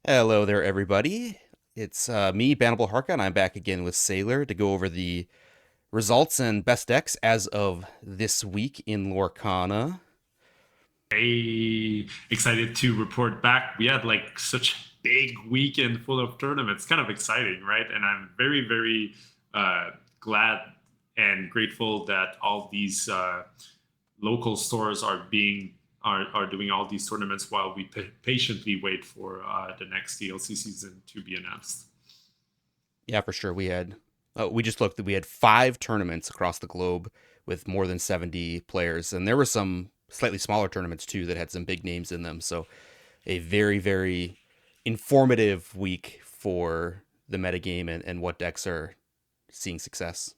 Hello there, everybody. It's me, Bannibal Harca, and I'm back again with S4iler to go over the results and best decks as of this week in Lorcana. Hey, excited to report back. We had like such a big weekend full of tournaments. Kind of exciting, right? And I'm very glad and grateful that all these local stores are doing all these tournaments while we patiently wait for the next DLC season to be announced. Yeah, for sure. We just looked, we had 5 tournaments across the globe with more than 70 players, and there were some slightly smaller tournaments too that had some big names in them. So, a very informative week for the metagame and what decks are seeing success.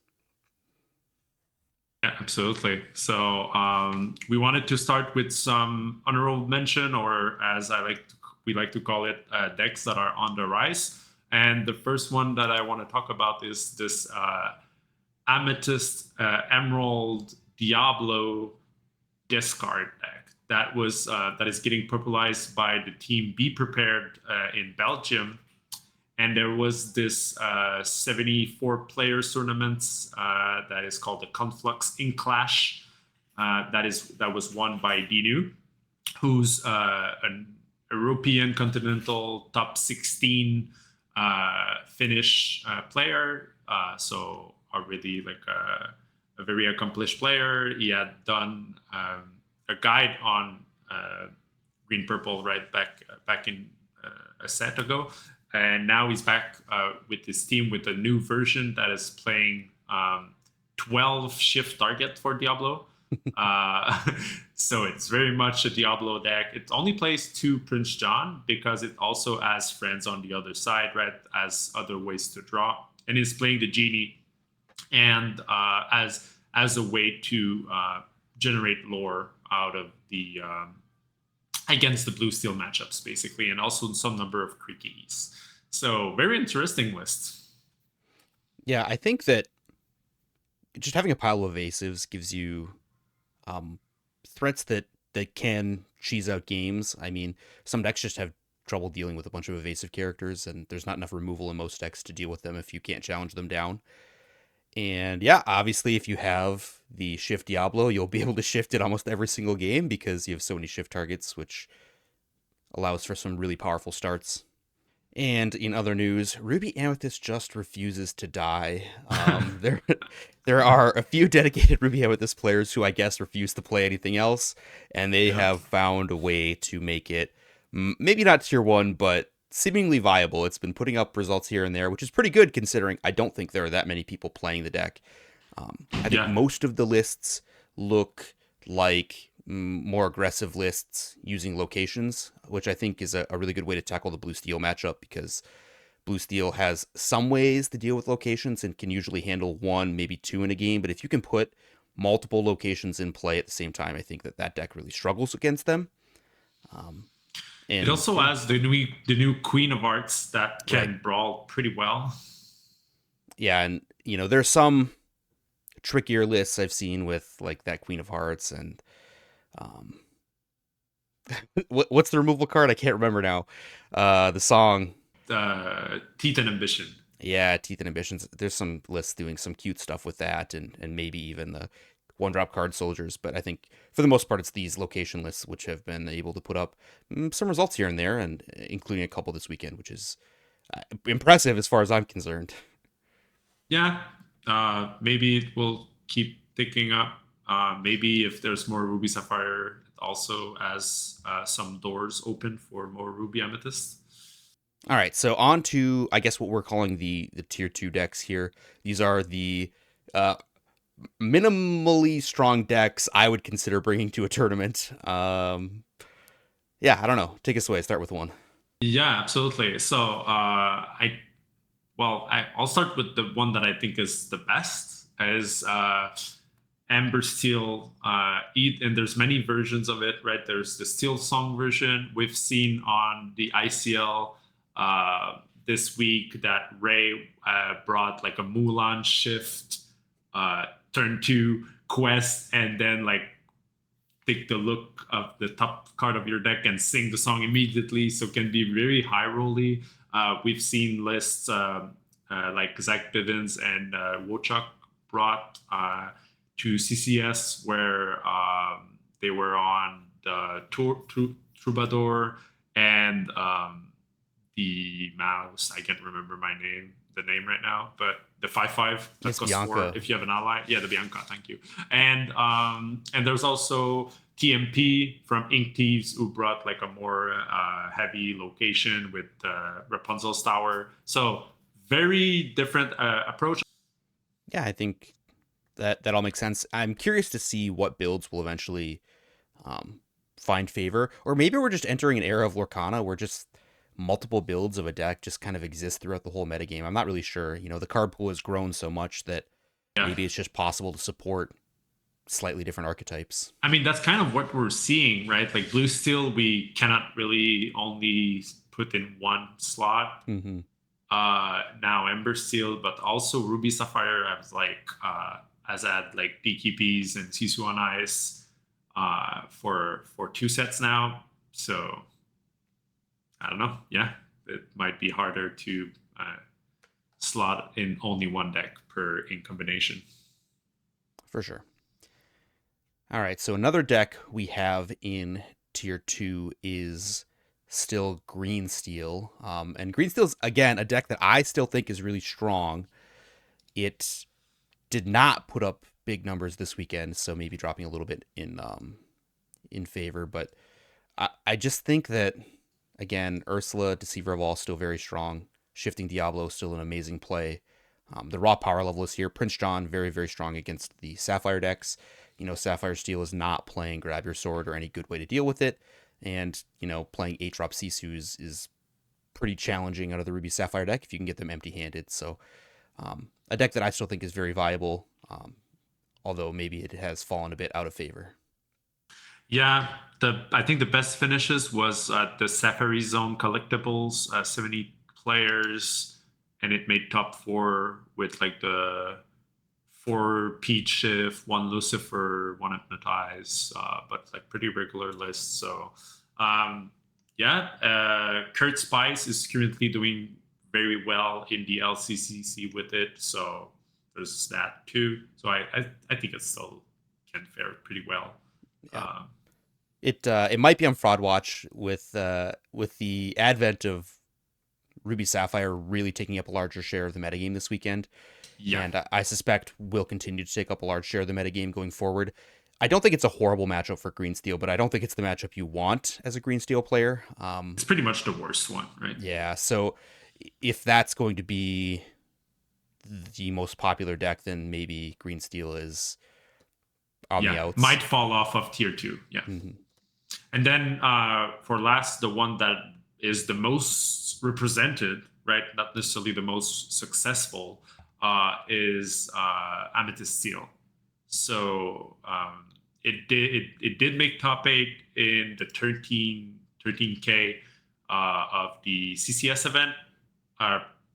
Yeah, absolutely. So we wanted to start with some honorable mention, or as we like to call it, decks that are on the rise. And the first one that I want to talk about is this Amethyst, Emerald, Diablo discard deck that is getting popularized by the team Be Prepared in Belgium. And there was this 74 players tournaments that is called the Conflux in Clash. That was won by Dinu, who's an European continental top 16 Finnish player. So already like a very accomplished player. He had done a guide on green purple right back in a set ago, and now he's back with his team with a new version that is playing 12 shift target for Diablo. Uh, so it's very much a Diablo deck. It only plays 2 Prince John because it also has friends on the other side, right? As other ways to draw, and it's playing the genie and as a way to generate lore out of the against the blue steel matchups, basically, and also some number of creakies. So very interesting list. Yeah, I think that just having a pile of evasives gives you um, threats that can cheese out games. I mean, some decks just have trouble dealing with a bunch of evasive characters, and there's not enough removal in most decks to deal with them if you can't challenge them down. And yeah, obviously, if you have the shift Diablo, you'll be able to shift it almost every single game because you have so many shift targets, which allows for some really powerful starts. And in other news, Ruby Amethyst just refuses to die. There are a few dedicated Ruby Amethyst players who I guess refuse to play anything else, and they Yep. have found a way to make it maybe not tier one, but seemingly viable. It's been putting up results here and there, which is pretty good considering I don't think there are that many people playing the deck. I think Yeah. most of the lists look like more aggressive lists using locations, which I think is a really good way to tackle the blue steel matchup because blue steel has some ways to deal with locations and can usually handle one, maybe two in a game. But if you can put multiple locations in play at the same time, I think that deck really struggles against them. Um, It and also yeah, has the new Queen of Hearts that right, can brawl pretty well. yeah, and there's some trickier lists I've seen with like that Queen of Hearts and um, what's the removal card? I can't remember now. The song. Teeth and Ambition. Yeah, Teeth and Ambitions. There's some lists doing some cute stuff with that, and maybe even the one drop card soldiers. But I think for the most part, it's these location lists which have been able to put up some results here and there, and including a couple this weekend, which is impressive as far as I'm concerned. Yeah. Maybe it will keep ticking up. Maybe if there's more Ruby Sapphire, it also has some doors open for more Ruby Amethyst. All right, so on to I guess what we're calling the tier two decks here. These are the uh, minimally strong decks I would consider bringing to a tournament. Yeah, I don't know. Take us away. Start with one. Yeah, absolutely. So I'll start with the one that I think is the best is Amber Steel. And there's many versions of it, right? There's the Steel Song version we've seen on the ICL this week that Ray brought like a Mulan shift, turn two quest, and then like take the look of the top card of your deck and sing the song immediately, so it can be very high rolly. We've seen lists like Zach Bivens and Wochuk brought to CCS where they were on the Troubadour and the mouse. I can't remember the name right now, but the 5/5 that Yes, costs 4 Bianca. if you have an ally. Yeah, the Bianca. Thank you. And there's also TMP from Ink Thieves who brought like a more heavy location with Rapunzel's Tower. So very different approach. Yeah, I think that all makes sense. I'm curious to see what builds will eventually find favor, or maybe we're just entering an era of Lorcana where just multiple builds of a deck just kind of exist throughout the whole metagame. I'm not really sure. The card pool has grown so much that Yeah. maybe it's just possible to support slightly different archetypes. I mean, that's kind of what we're seeing, right? Like Blue Steel, we cannot really only put in one slot. Mm-hmm. Now Ember Steel, but also Ruby Sapphire has had like DKPs and Sisu on Ice for 2 sets now. So I don't know. Yeah, it might be harder to slot in only one deck per in combination. For sure. All right, so another deck we have in tier 2 is still Green Steel. And Green Steel's, again, a deck that I still think is really strong. It did not put up big numbers this weekend, so maybe dropping a little bit in favor. But I just think that, again, Ursula, Deceiver of All, still very strong. Shifting Diablo, still an amazing play. The raw power level is here. Prince John, very, very strong against the Sapphire decks. Sapphire Steel is not playing Grab Your Sword or any good way to deal with it. And, playing 8-drop Sisu is pretty challenging out of the Ruby Sapphire deck if you can get them empty-handed. So, a deck that I still think is very viable, although maybe it has fallen a bit out of favor. Yeah, I think the best finishes was the Sapphire Zone Collectibles, 70 players, and it made top 4 with like the 4 Peach Shift, 1 Lucifer, 1 Hypnotize, but like pretty regular list. So Kurt Spice is currently doing very well in the LCCC with it. So there's that too. So I think it still can fare pretty well. Yeah. It might be on Fraud Watch with the advent of Ruby Sapphire really taking up a larger share of the metagame this weekend. Yeah. And I suspect will continue to take up a large share of the metagame going forward. I don't think it's a horrible matchup for Green Steel, but I don't think it's the matchup you want as a Green Steel player. It's pretty much the worst one, right? Yeah, so if that's going to be the most popular deck, then maybe Green Steel is on the outs. Might fall off of tier 2. Yeah. Mm-hmm. And then for last, the one that is the most represented, right? Not necessarily the most successful, is Amethyst Steel. So it did make top 8 in the 13K of the CCS event,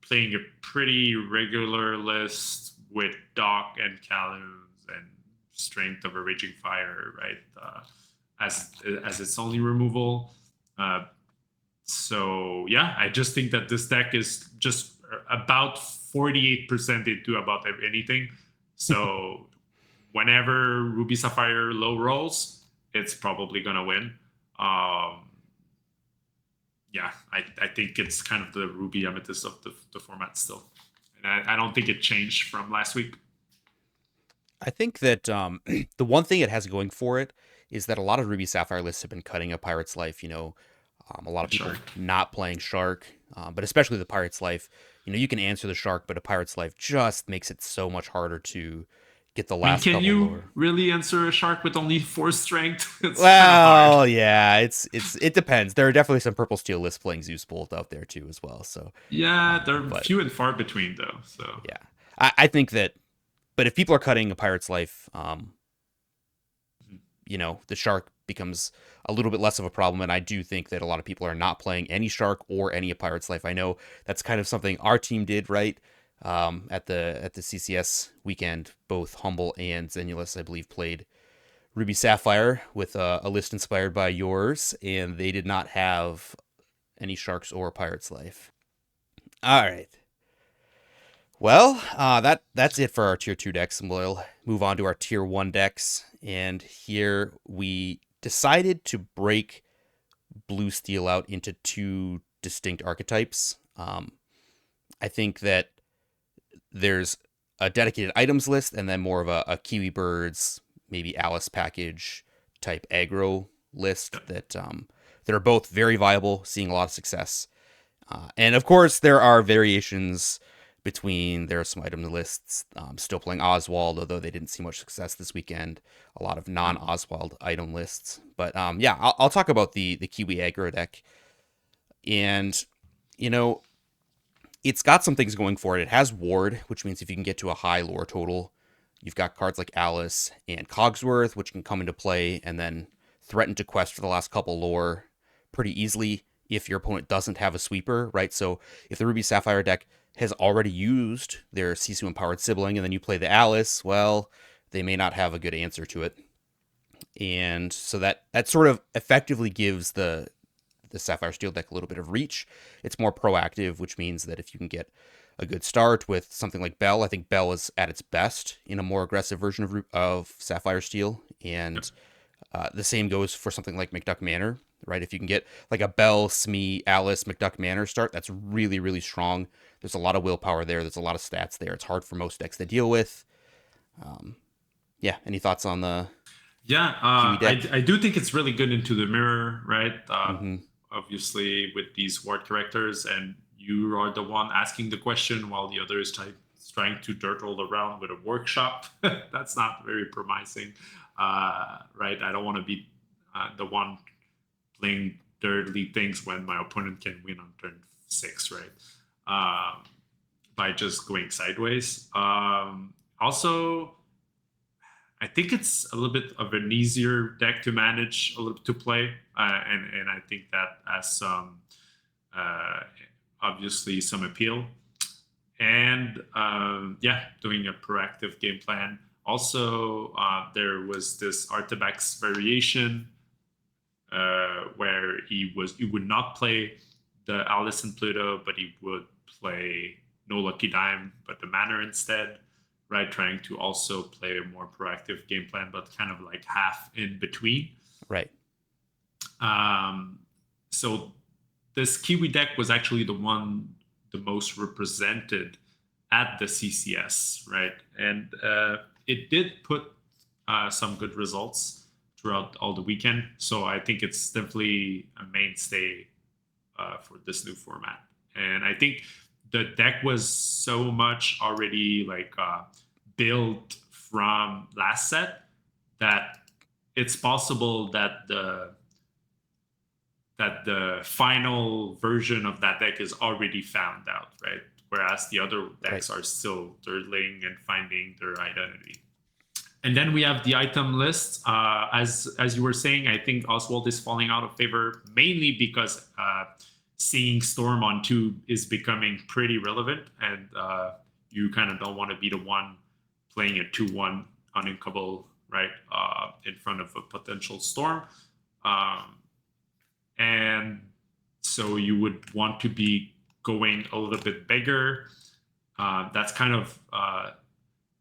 playing a pretty regular list with Doc and Callums and Strength of a Raging Fire, right? As its only removal. So yeah, I just think that this deck is just about 48% into about anything. So whenever Ruby Sapphire low rolls, it's probably gonna win. Yeah, I think it's kind of the Ruby Amethyst of the format still, and I don't think it changed from last week. I think that the one thing it has going for it is that a lot of Ruby Sapphire lists have been cutting a Pirate's Life. A lot of people not playing Shark, but especially the Pirate's Life. You can answer the Shark, but a Pirate's Life just makes it so much harder to get the last. Can you really answer a Shark with only 4 strength? Well, yeah, it depends. There are definitely some Purple Steel lists playing Zeus Bolt out there too, as well. So yeah, they're few and far between though. So yeah, I think that. But if people are cutting a Pirate's Life, the Shark becomes a little bit less of a problem. And I do think that a lot of people are not playing any Shark or any Pirate's Life. I know that's kind of something our team did, right? At the CCS weekend, both Humble and Zenulus, I believe, played Ruby Sapphire with a list inspired by yours, and they did not have any Sharks or Pirate's Life. All right. Well, that's it for our tier 2 decks, and we'll move on to our tier 1 decks. And here we decided to break blue steel out into two distinct archetypes. I think that there's a dedicated items list and then more of a Kiwi Birds, maybe Alice package type aggro list that are both very viable, seeing a lot of success. And of course, there are variations between. There are some item lists still playing Oswald, although they didn't see much success this weekend. A lot of non-Oswald item lists, but yeah, I'll talk about the Kiwi aggro deck, and you know it's got some things going for it. It has Ward, which means if you can get to a high lore total, you've got cards like Alice and Cogsworth, which can come into play and then threaten to quest for the last couple lore pretty easily if your opponent doesn't have a sweeper, right? So if the Ruby Sapphire deck has already used their Sisu empowered sibling and then you play the Alice, well, they may not have a good answer to it. And so that sort of effectively gives the Sapphire Steel deck a little bit of reach. It's more proactive, which means that if you can get a good start with something like Bell, I think Bell is at its best in a more aggressive version of Sapphire Steel. And the same goes for something like McDuck Manor, right? If you can get like a Bell, Smee, Alice, McDuck Manor start, that's really, really strong. There's a lot of willpower there. There's a lot of stats there. It's hard for most decks to deal with. Yeah, any thoughts on the Yeah, Kiwi deck? I do think it's really good into the mirror, right? Mm-hmm. Obviously, with these ward characters, and you are the one asking the question while the other is trying to dirtle around with a workshop. That's not very promising, right? I don't want to be the one playing dirty things when my opponent can win on turn 6, right? By just going sideways. Also, I think it's a little bit of an easier deck to manage, a little to play, and I think that has some uh, obviously some appeal. And yeah, doing a proactive game plan. Also, there was this Artabax variation where he would not play the Alice and Pluto, but he would play No Lucky Dime, but the Manor instead, right? Trying to also play a more proactive game plan, but kind of like half in between. Right. Um, so this Kiwi deck was actually the most represented at the CCS, right? And it did put some good results throughout all the weekend. So I think it's definitely a mainstay for this new format. And I think the deck was so much already like built from last set that it's possible that the final version of that deck is already found out, right? Whereas the other decks are still dirtling and finding their identity. And then we have the item list. As you were saying, I think Oswald is falling out of favor mainly because seeing Storm on 2 is becoming pretty relevant, and you kind of don't want to be the one playing a 2-1 uninkable, right, in front of a potential Storm. And so you would want to be going a little bit bigger. That's kind of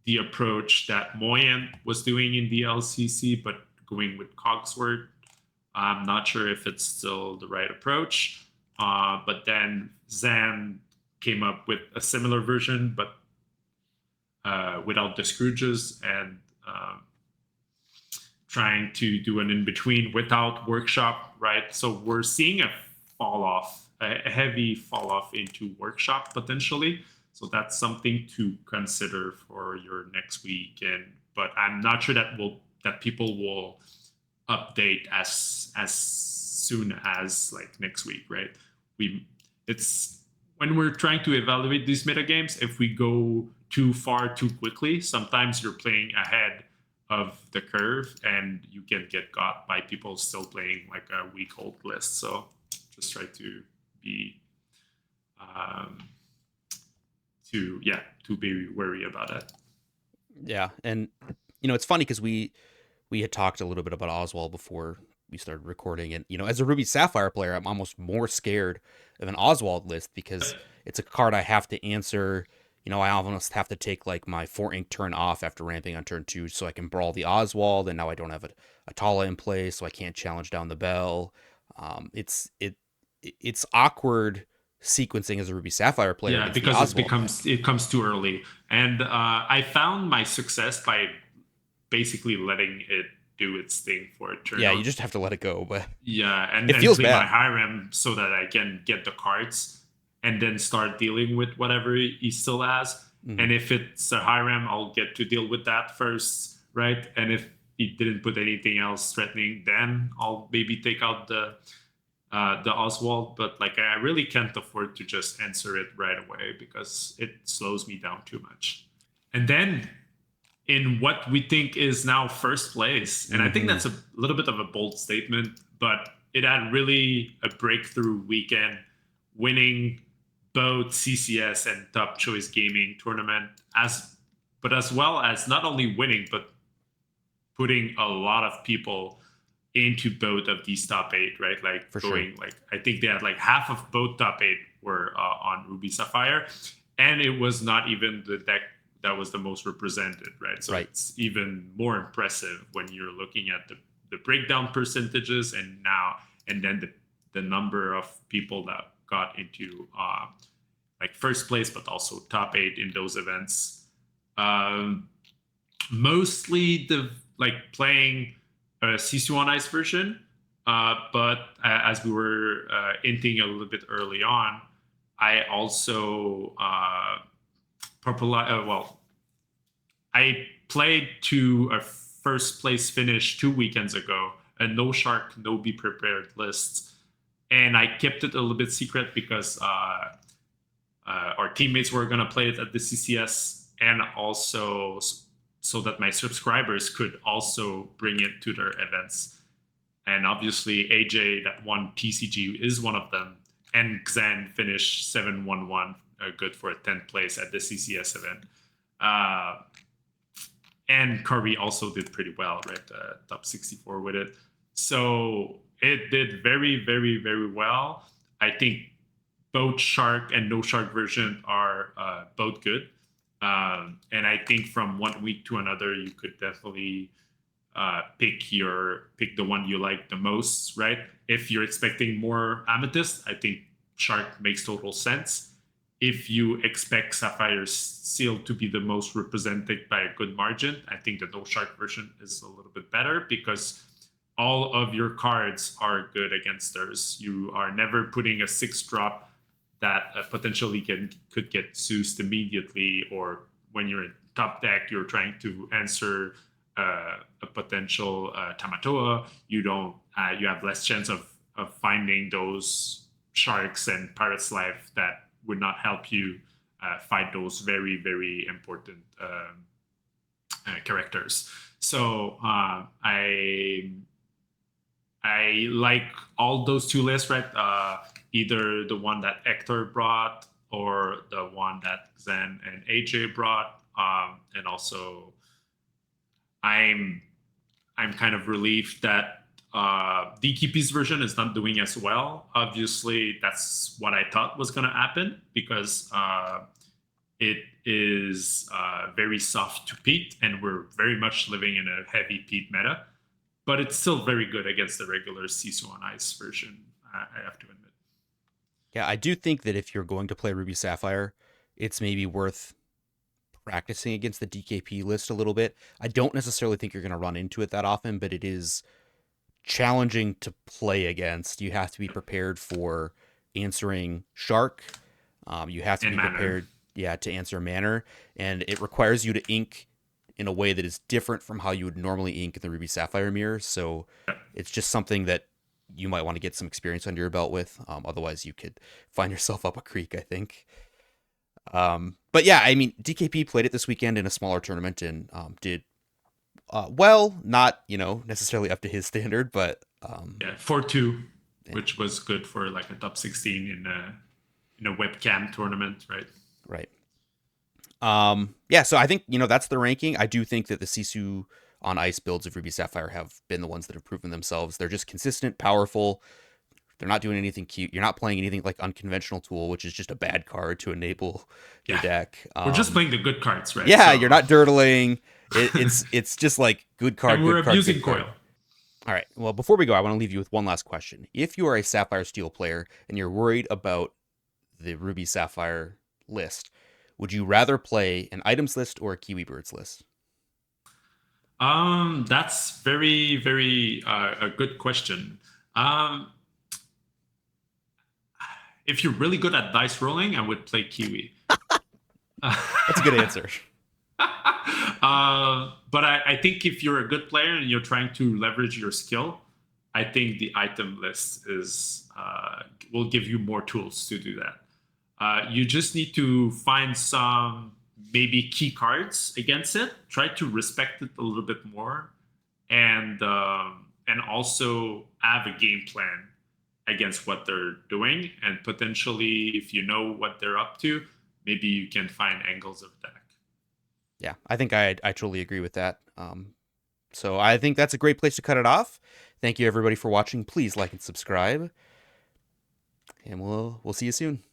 the approach that Moyen was doing in the LCC, but going with Cogsworth. I'm not sure if it's still the right approach. But then Zan came up with a similar version, but without the Scrooges, and trying to do an in-between without workshop, right? So we're seeing a fall off, a heavy fall off into workshop potentially. So that's something to consider for your next weekend. But I'm not sure that people will update as soon as like next week, right? It's when we're trying to evaluate these metagames, if we go too far too quickly, sometimes you're playing ahead of the curve and you can get got by people still playing like a week old list. So just try to be to be wary about it. Yeah, and it's funny because we we had talked a little bit about Oswald before we started recording, and as a Ruby Sapphire player, I'm almost more scared of an Oswald list because it's a card I have to answer. I almost have to take like my 4 ink turn off after ramping on turn 2 so I can brawl the Oswald, and now I don't have a Tala in place, so I can't challenge down the bell. It's awkward sequencing as a Ruby Sapphire player Yeah, against the because Oswald deck. it comes too early, and I found my success by basically letting it do its thing for a turn Yeah, you or just have to let it go, but yeah, it and feels play my bad. Hiram so that I can get the cards and then start dealing with whatever he still has. Hmm. And if it's a Hiram, I'll get to deal with that first, right? And if he didn't put anything else threatening, then I'll maybe take out the Oswald. But like I really can't afford to just answer it right away because it slows me down too much. And then in what we think is now first place. And I think Hmm. that's a little bit of a bold statement, but it had really a breakthrough weekend, winning both CCS and Top Choice Gaming tournament, as well as not only winning but putting a lot of people into both of these top eight, right? Like For sure. going like I think they had like half of both top eight were on Ruby Sapphire, and it was not even the deck that was the most represented, right? So Right. it's even more impressive when you're looking at the breakdown percentages and then the number of people that got into like first place, but also top eight in those events. Um, Mostly the like playing a Sisu on Ice version, but as we were hinting a little bit early on, I also well, I played to a first place finish 2 weekends ago, a no shark, no be prepared list, and I kept it a little bit secret because our teammates were going to play it at the CCS, and also so that my subscribers could also bring it to their events. And obviously, AJ that won TCG is one of them, and Xan finished 7-1-1, good for a 10th place at the CCS event. Uh, and Curry also did pretty well, right? Top 64 with it. So it did very, very, very well. I think both shark and no shark version are both good. And I think from 1 week to another, you could definitely pick the one you like the most, right? If you're expecting more Amethyst, I think shark makes total sense. If you expect Sapphire Seal to be the most represented by a good margin, I think the no shark version is a little bit better because all of your cards are good against theirs. You are never putting a 6 drop that potentially could get Zeused immediately, or when you're in top deck, you're trying to answer a potential Tamatoa. You have less chance of finding those sharks and pirates life that would not help you fight those very very important characters. So I like all those two lists, right? Either the one that Hector brought or the one that Zen and AJ brought. And also, I'm I'm kind of relieved that DKP's version is not doing as well. Obviously, that's what I thought was going to happen because it is very soft to Pete, and we're very much living in a heavy Pete meta. But it's still very good against the regular Sisu on Ice version, I have to admit. Yeah, I do think that if you're going to play Ruby Sapphire, it's maybe worth practicing against the DKP list a little bit. I don't necessarily think you're going to run into it that often, but it is challenging to play against. You have to be prepared for answering Shark. You have to And be Manner. prepared, yeah, to answer Manner, and it requires you to ink in a way that is different from how you would normally ink in the Ruby Sapphire mirror. So it's just something that you might want to get some experience under your belt with. Otherwise, you could find yourself up a creek, I think. But yeah, I mean, DKP played it this weekend in a smaller tournament and did well, not necessarily up to his standard, but Yeah, 4-2, yeah, which was good for like a top 16 in a webcam tournament, right? right. Yeah, so I think that's the ranking. I do think that the Sisu on ice builds of Ruby Sapphire have been the ones that have proven themselves. They're just consistent, powerful. They're not doing anything cute. You're not playing anything like Unconventional Tool, which is just a bad card to enable your Yeah. deck. We're just playing the good cards, right? Yeah, So, you're not dirtling. It's just like good card, and we're good card, abusing good card. coil. All right. Well, before we go, I want to leave you with one last question. If you are a Sapphire Steel player and you're worried about the Ruby Sapphire list, would you rather play an items list or a Kiwi Birds list? That's very, very a good question. If you're really good at dice rolling, I would play Kiwi. That's a good answer. But I think if you're a good player and you're trying to leverage your skill, I think the item list is will give you more tools to do that. You just need to find some maybe key cards against it. Try to respect it a little bit more, and also have a game plan against what they're doing. And potentially, if you know what they're up to, maybe you can find angles of attack. Yeah, I think I totally agree with that. So I think that's a great place to cut it off. Thank you everybody for watching. Please like and subscribe, and we'll see you soon.